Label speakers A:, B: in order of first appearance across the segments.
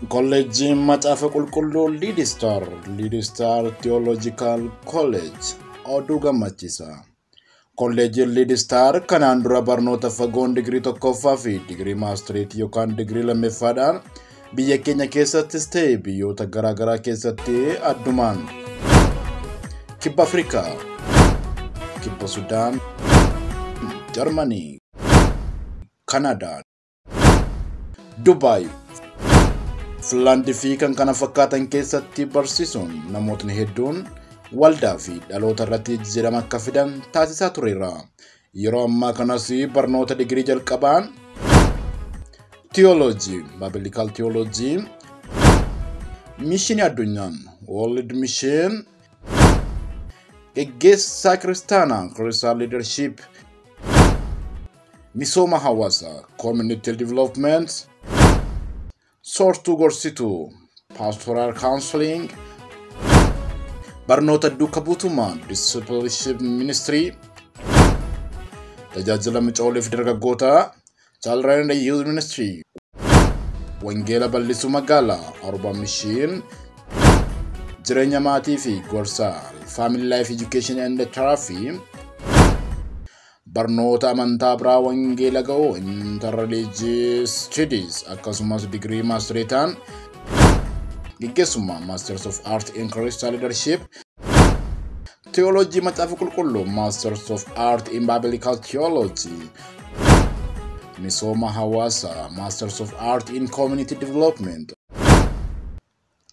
A: College Macaafa Qulqulluu Lead Star Theological College oduu gammachiisa. College Lead Star kanaan dura barnoota fagoon digirii tokkoffaa fi digirii maastireetii yookaan digirii lammaffaadhaan biyya keenya keessattis ta'e biyyoota garaagaraa keessatti addumaan Kibba Afrikaa, Kibba Sudaan, Jarmanii, Kanadaa, Dubai, Finland fi kan kana fakkaatan keessatti barsiisuun namootni hedduun waldaa fi dhaloota irratti jijjiirama akka fidan taasisaa tureera. Yeroo ammaa kanas barnoota digirii jalqabaan Theology, Biblical Theology, Mission Addunyaa, World Mission, Geggeessaa Kiristaanaa, Christian Leadership, Misooma Hawaasa, Community Development, Soortuu Gorsituu, Pastoral Counseling, Barnoota Duuka Buutumaa, Discipleship Ministry, Tajaajila Micooliif Dargaggootaa, Children and Youth Ministry, Wangeela Bal'isuu Magaalaa, Urban Mission, Jireenya Maatii fi Gorsaa, Family Life Education and Therapy, Barnoota Amantaa Biraa Wangeela Ga'uu, Interreligious Studies, akkasumas Degree Maastireetaan, Geggeessummaa Masters of Art in Christian Leadership, Theology Macaafa Qulqulluu, Masters of Art in Biblical Theology, Misooma Hawaasa, Masters of Art in Community Development.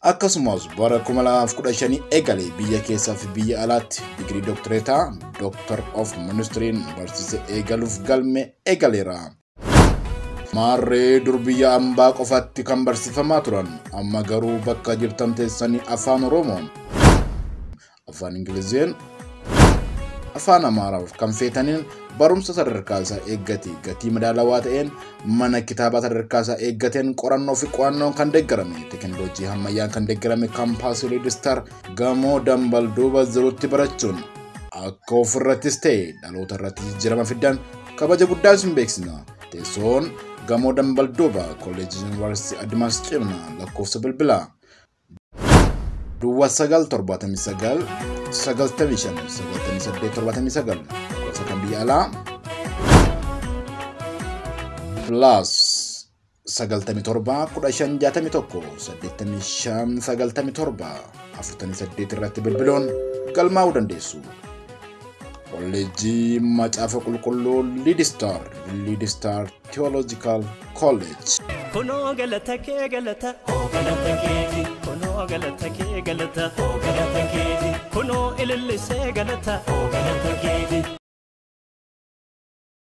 A: Akkasumas bara 2015 eegalee biyya keessaa fi biyya alaatti digirii doktoreetaa Doctor of Ministry barsiisa eegaluuf galme eegaleera. Maarree dur biyya ambaa qofaatti kan barsiifamaa turan amma garuu bakka jirtan teessanii afaan Oromoon, afaan Ingiliziin, afaan Amaaraaf kan feetaniin barumsa sadarkaa isaa eeggate gatii madaalawaa ta'een mana kitaabaa sadarkaa isaa eeggateen qorannoo fi qo'annoo kan deeggarame teekinooloojii ammayyaan kan deeggarame kaampaasii Lead Star gamoo Dambalduuba jirutti barachuun akka ofirrattis ta'e dhaloota irratti jijjiirama fidan kabaja guddaa isin beeksisna. Teessoon gamoo Dambalduuba Kolleejjii Yuunivarsiitii Admaas Cimnaa lakkoofsa bilbilaa Duwwaa 979 95 98 79 kan biyya alaa plus 97 15 61 85 97 48 irratti bilbiluun galmaa'uu dandeessu. Kolleejjii Macaafa Qulqulluu Lead Star Theological College.
B: Kunoo galata kee galata, galata keeti. Kunoo galata kee galata, galata keeti. Kunoo ilillisee galata, galata keeti.